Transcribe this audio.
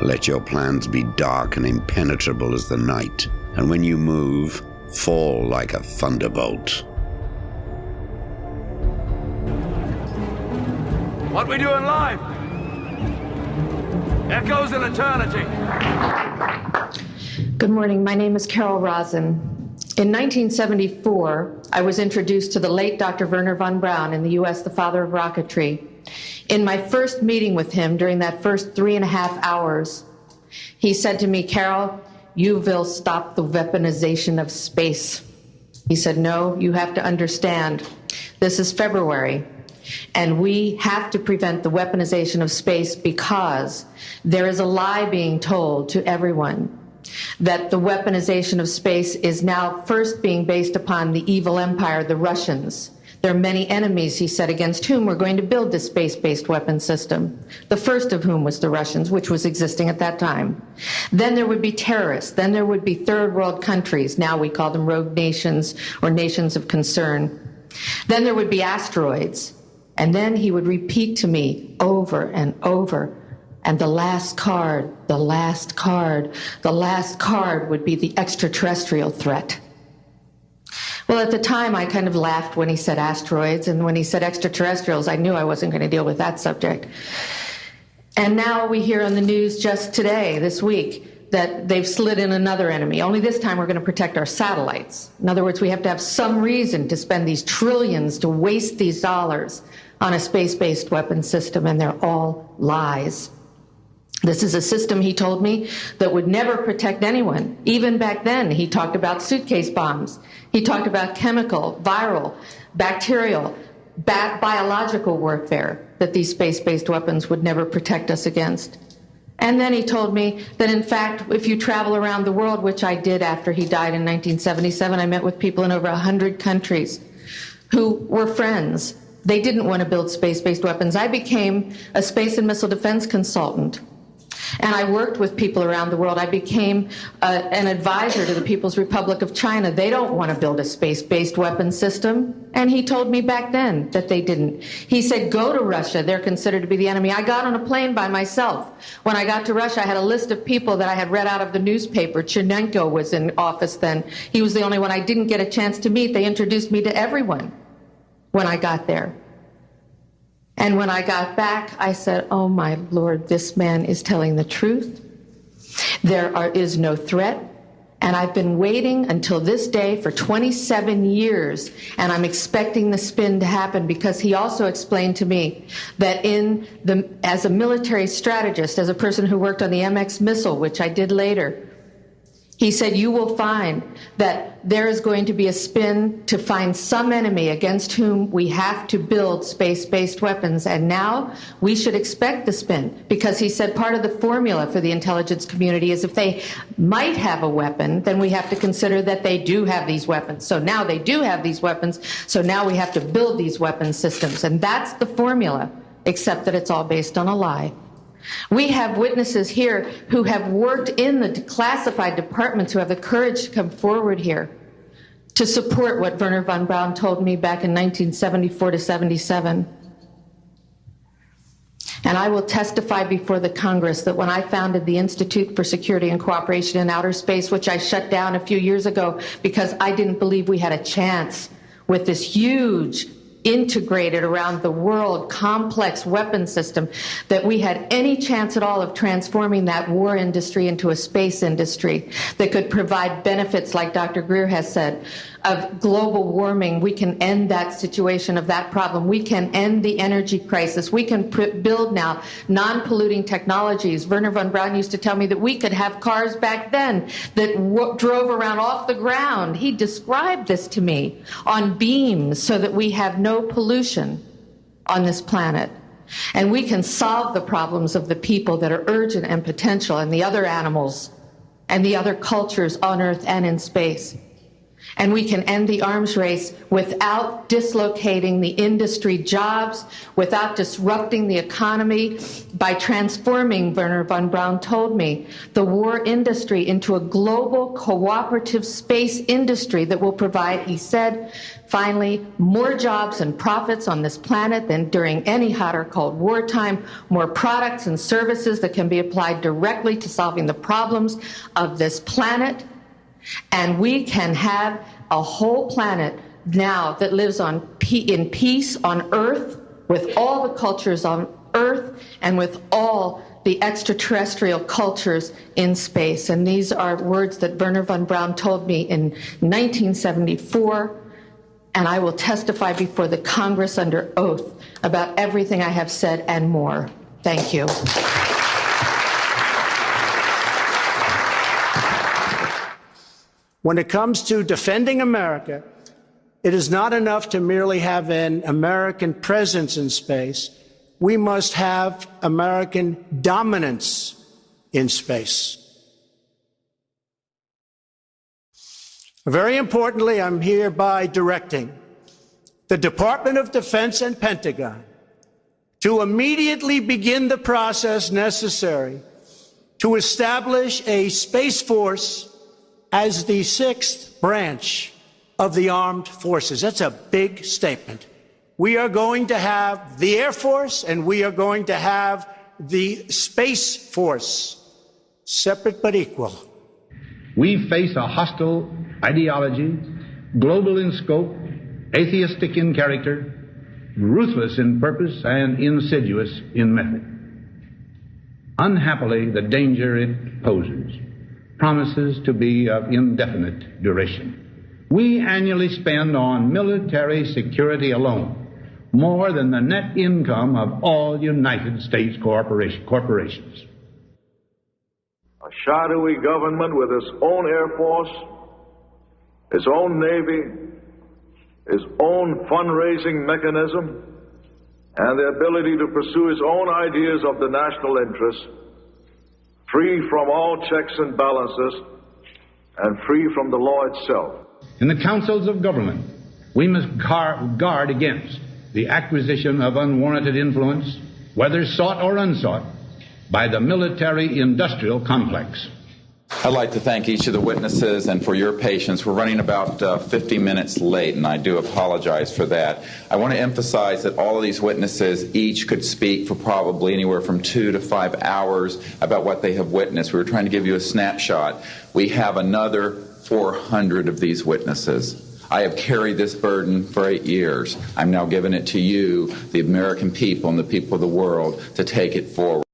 Let your plans be dark and impenetrable as the night, and when you move, fall like a thunderbolt. What we doing live? Echoes in eternity. Good morning. My name is CAROL ROSIN. In 1974, I was introduced to the late Dr. Wernher von Braun in the U.S., the father of rocketry. In my first meeting with him, during that first 3.5 hours, he said to me, "Carol, you will stop the weaponization of space." He said, "No, you have to understand, this is February, and we have to prevent the weaponization of space because there is a lie being told to everyone that the weaponization of space is now first being based upon the evil empire, the Russians. There are many enemies," he said, "against whom we're going to build this space-based weapon system, the first of whom was the Russians, which was existing at that time. Then there would be terrorists. Then there would be third world countries. Now we call them rogue nations or nations of concern. Then there would be asteroids." And then he would repeat to me over and over, "And the last card, the last card, the last card would be the extraterrestrial threat." Well, at the time, I kind of laughed when he said asteroids, and when he said extraterrestrials, I knew I wasn't going to deal with that subject. And now we hear on the news just today, this week, that they've slid in another enemy. Only this time we're going to protect our satellites. In other words, we have to have some reason to spend these trillions, to waste these dollars on a space-based weapon system, and they're all lies. This is a system, he told me, that would never protect anyone. Even back then, he talked about suitcase bombs. He talked about chemical, viral, bacterial, biological warfare, that these space-based weapons would never protect us against. And then he told me that, in fact, if you travel around the world, which I did after he died in 1977, I met with people in over 100 countries who were friends. They didn't want to build space-based weapons. I became a space and missile defense consultant. And I worked with people around the world. I became an advisor to the People's Republic of China. They don't want to build a space-based weapon system. And he told me back then that they didn't. He said, "Go to Russia. They're considered to be the enemy." I got on a plane by myself. When I got to Russia, I had a list of people that I had read out of the newspaper. Chernenko was in office then. He was the only one I didn't get a chance to meet. They introduced me to everyone when I got there. And when I got back, I said, "Oh my Lord, this man is telling the truth. There is no threat." And I've been waiting until this day for 27 years, and I'm expecting the spin to happen, because he also explained to me that as a military strategist, as a person who worked on the MX missile, which I did later, he said, "You will find that there is going to be a spin to find some enemy against whom we have to build space-based weapons." And now we should expect the spin, because he said part of the formula for the intelligence community is if they might have a weapon, then we have to consider that they do have these weapons. So now they do have these weapons, so now we have to build these weapon systems. And that's the formula, except that it's all based on a lie. We have witnesses here who have worked in the classified departments who have the courage to come forward here to support what Wernher von Braun told me back in 1974 to 77. And I will testify before the Congress that when I founded the Institute for Security and Cooperation in Outer Space, which I shut down a few years ago because I didn't believe we had a chance with this huge integrated around the world complex weapon system, that we had any chance at all of transforming that war industry into a space industry that could provide benefits, like Dr. Greer has said, of global warming. We can end that situation of that problem. We can end the energy crisis. We can build now non-polluting technologies. Wernher von Braun used to tell me that we could have cars back then that drove around off the ground. He described this to me on beams so that we have no pollution on this planet. And we can solve the problems of the people that are urgent and potential, and the other animals and the other cultures on Earth and in space. And we can end the arms race without dislocating the industry jobs, without disrupting the economy, by transforming, Wernher von Braun told me, the war industry into a global cooperative space industry that will provide, he said, finally, more jobs and profits on this planet than during any hot or cold wartime, more products and services that can be applied directly to solving the problems of this planet. And we can have a whole planet now that lives in peace on Earth, with all the cultures on Earth and with all the extraterrestrial cultures in space. And these are words that Wernher von Braun told me in 1974, and I will testify before the Congress under oath about everything I have said and more. Thank you. When it comes to defending America, it is not enough to merely have an American presence in space. We must have American dominance in space. Very importantly, I'm hereby directing the Department of Defense and Pentagon to immediately begin the process necessary to establish a Space Force as the sixth branch of the armed forces. That's a big statement. We are going to have the Air Force and we are going to have the Space Force, separate but equal. We face a hostile ideology, global in scope, atheistic in character, ruthless in purpose, and insidious in method. Unhappily, the danger it poses promises to be of indefinite duration. We annually spend on military security alone more than the net income of all United States corporations. A shadowy government with its own Air Force, its own Navy, its own fundraising mechanism, and the ability to pursue its own ideas of the national interest, free from all checks and balances, and free from the law itself. In the councils of government, we must guard against the acquisition of unwarranted influence, whether sought or unsought, by the military-industrial complex. I'd like to thank each of the witnesses and for your patience. We're running about 50 minutes late, and I do apologize for that. I want to emphasize that all of these witnesses each could speak for probably anywhere from 2 to 5 hours about what they have witnessed. We were trying to give you a snapshot. We have another 400 of these witnesses. I have carried this burden for 8 years. I'm now giving it to you, the American people and the people of the world, to take it forward.